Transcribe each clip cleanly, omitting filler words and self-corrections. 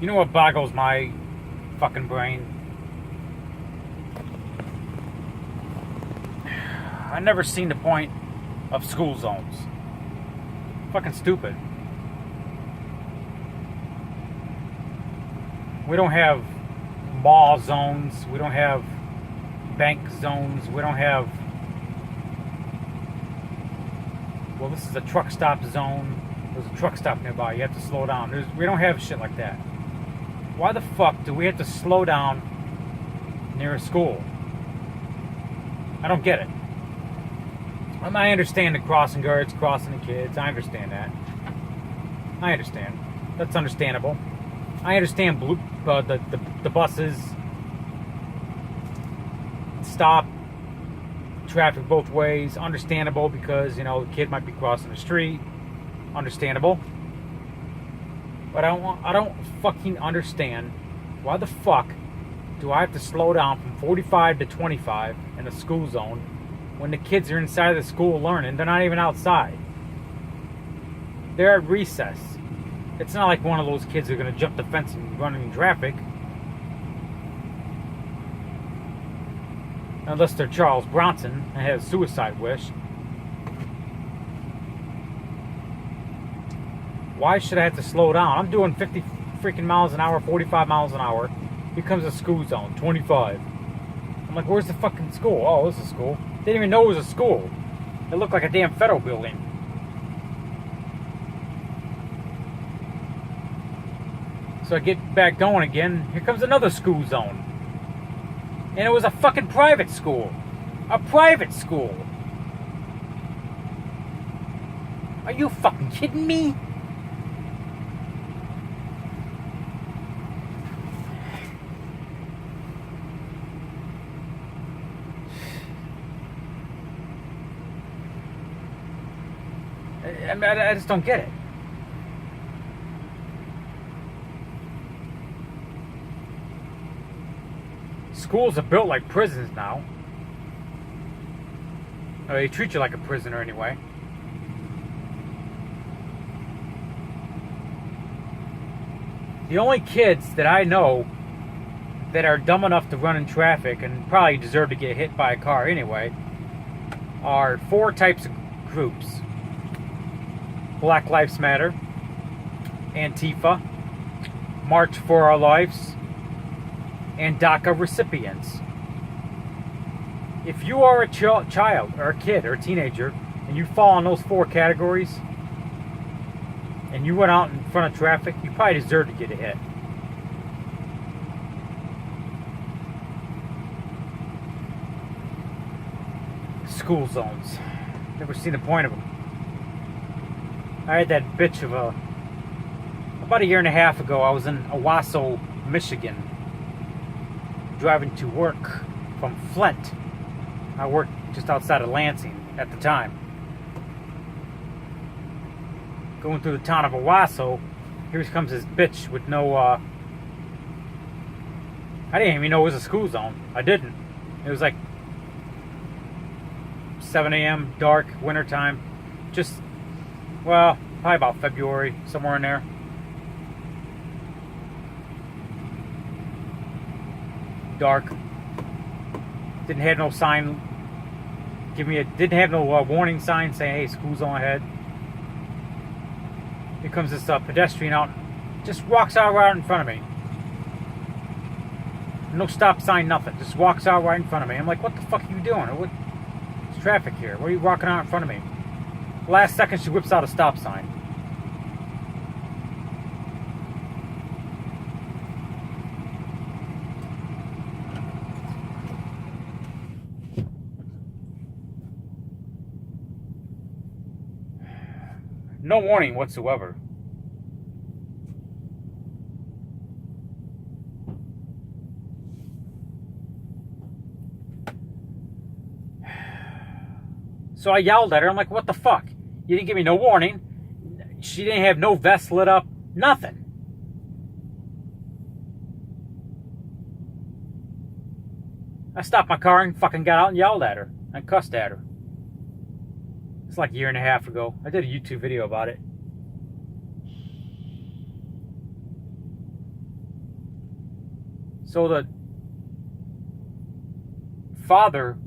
You know what boggles my fucking brain? I never seen the point of school zones. Fucking stupid. We don't have mall zones. We don't have bank zones. We don't have. Well, this is a truck stop zone. There's a truck stop nearby. You have to slow down. We don't have shit like that. Why the fuck do we have to slow down near a school? I don't get it. I understand the crossing guards crossing the kids. I understand that. I understand. That's understandable. I understand the buses stop traffic both ways. Understandable because, the kid might be crossing the street. Understandable. But I don't fucking understand why the fuck do I have to slow down from 45 to 25 in a school zone when the kids are inside of the school learning? They're not even outside. They're at recess. It's not like one of those kids are going to jump the fence and run in traffic. Unless they're Charles Bronson and has a suicide wish. Why should I have to slow down? I'm doing 50 freaking miles an hour, 45 miles an hour. Becomes a school zone, 25. I'm like, where's the fucking school? Oh, this is school. Didn't even know it was a school. It looked like a damn federal building. So I get back going again. Here comes another school zone. And it was a fucking private school. A private school. Are you fucking kidding me? I just don't get it. Schools are built like prisons now. Or they treat you like a prisoner anyway. The only kids that I know that are dumb enough to run in traffic and probably deserve to get hit by a car anyway are 4 types of groups. Black Lives Matter, Antifa, March for Our Lives, and DACA recipients. If you are a child or a kid or a teenager and you fall in those 4 categories and you went out in front of traffic, you probably deserve to get a hit. School zones. Never seen the point of them. I had that bitch of about a year and a half ago, I was in Owasso, Michigan, driving to work from Flint. I worked just outside of Lansing at the time. Going through the town of Owasso, here comes this bitch with no, I didn't even know it was a school zone. I didn't. It was like 7 a.m., dark, wintertime. Just, well, probably about February, somewhere in there. Dark. Didn't have no sign. Didn't have no warning sign saying, "Hey, school's on ahead." Here comes this pedestrian out, just walks out right in front of me. No stop sign, nothing. Just walks out right in front of me. I'm like, "What the fuck are you doing? There's traffic here. Why are you walking out in front of me?" Last second, she whips out a stop sign. No warning whatsoever. So I yelled at her. I'm like, "What the fuck? You didn't give me no warning." She didn't have no vest lit up. Nothing. I stopped my car and fucking got out and yelled at her and cussed at her. It's like a year and a half ago. I did a YouTube video about it. So the father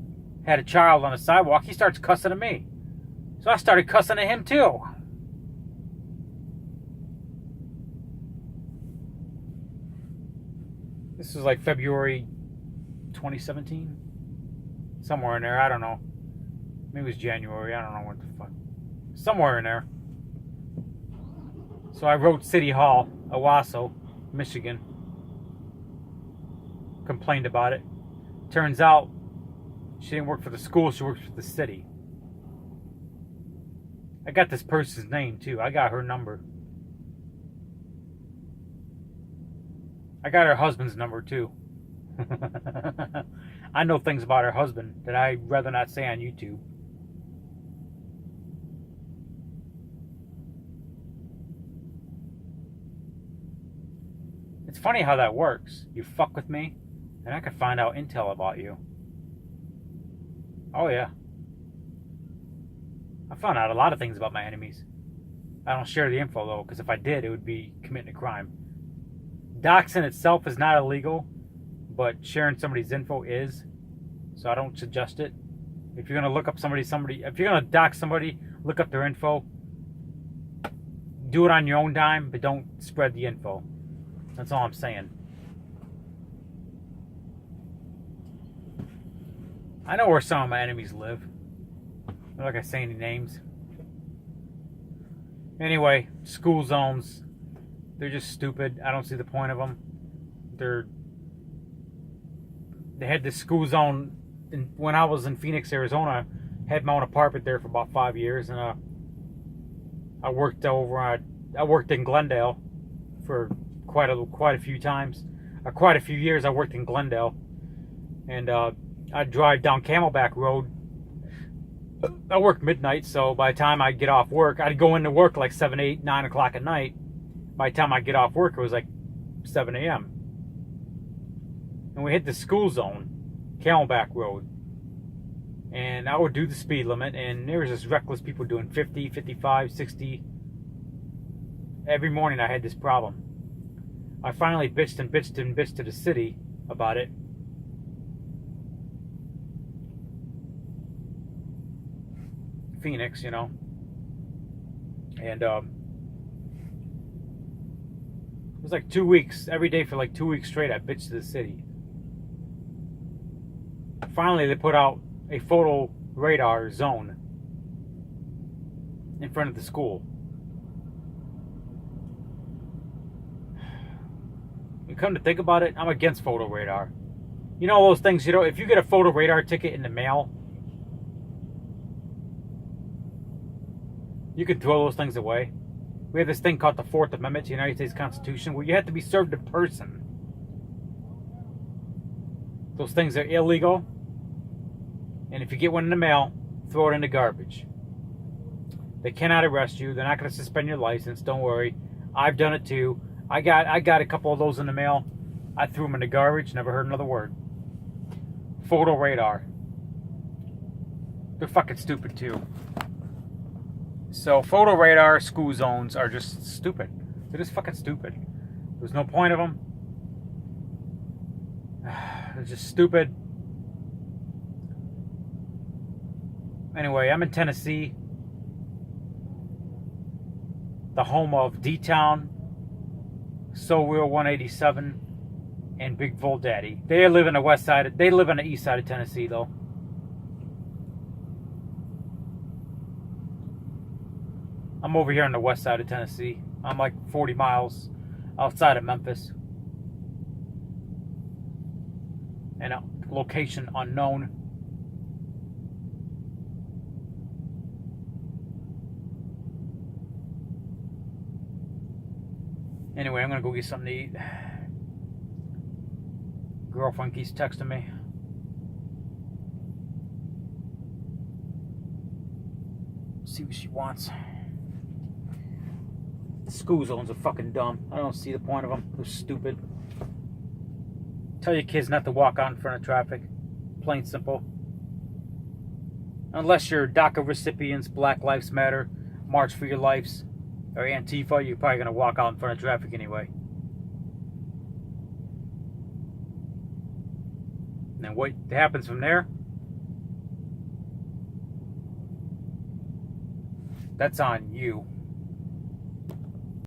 had a child on the sidewalk. He starts cussing at me. So I started cussing at him too. This was like February 2017. Somewhere in there. I don't know. Maybe it was January. I don't know what the fuck. Somewhere in there. So I wrote City Hall, Owasso, Michigan. Complained about it. Turns out she didn't work for the school, she worked for the city. I got this person's name too. I got her number. I got her husband's number too. I know things about her husband that I'd rather not say on YouTube. It's funny how that works. You fuck with me, and I can find out intel about you. Oh yeah. I found out a lot of things about my enemies. I don't share the info though, because if I did, it would be committing a crime. Doxing itself is not illegal, but sharing somebody's info is. So I don't suggest it. If you're gonna look up somebody, if you're gonna dox somebody, look up their info. Do it on your own dime, but don't spread the info. That's all I'm saying. I know where some of my enemies live. I'm not gonna say any names. Anyway, school zones. They're just stupid. I don't see the point of them. They had this school zone when I was in Phoenix, Arizona. I had my own apartment there for about 5 years, and I worked in Glendale for quite a few times. Quite a few years I worked in Glendale, and I'd drive down Camelback Road. I worked midnight, so by the time I'd get off work, I'd go into work like 7, 8, 9 o'clock at night. By the time I get off work, it was like 7 a.m. And we hit the school zone, Camelback Road. And I would do the speed limit, and there was just reckless people doing 50, 55, 60. Every morning I had this problem. I finally bitched to the city about it. Phoenix, you know. And it was like 2 weeks, every day for like 2 weeks straight, I bitched to the city. Finally, they put out a photo radar zone in front of the school. You come to think about it, I'm against photo radar. You know those things, you know, if you get a photo radar ticket in the mail, you can throw those things away. We have this thing called the Fourth Amendment to the United States Constitution where you have to be served in person. Those things are illegal. And if you get one in the mail, throw it in the garbage. They cannot arrest you. They're not going to suspend your license. Don't worry. I've done it too. I got a couple of those in the mail. I threw them in the garbage. Never heard another word. Photo radar. They're fucking stupid too. So photo radar school zones are just stupid. They're just fucking stupid. There's no point of them. They're just stupid. Anyway, I'm in Tennessee, the home of D-Town, So Real 187, and Big Bull Daddy. They live on the west side. They live on the east side of Tennessee, though. I'm over here on the west side of Tennessee. I'm like 40 miles outside of Memphis. And a location unknown. Anyway, I'm gonna go get something to eat. Girlfriend keeps texting me. See what she wants. The school zones are fucking dumb. I don't see the point of them. They're stupid. Tell your kids not to walk out in front of traffic. Plain simple. Unless you're DACA recipients, Black Lives Matter, March for Your Lives, or Antifa, you're probably going to walk out in front of traffic anyway. And what happens from there, that's on you.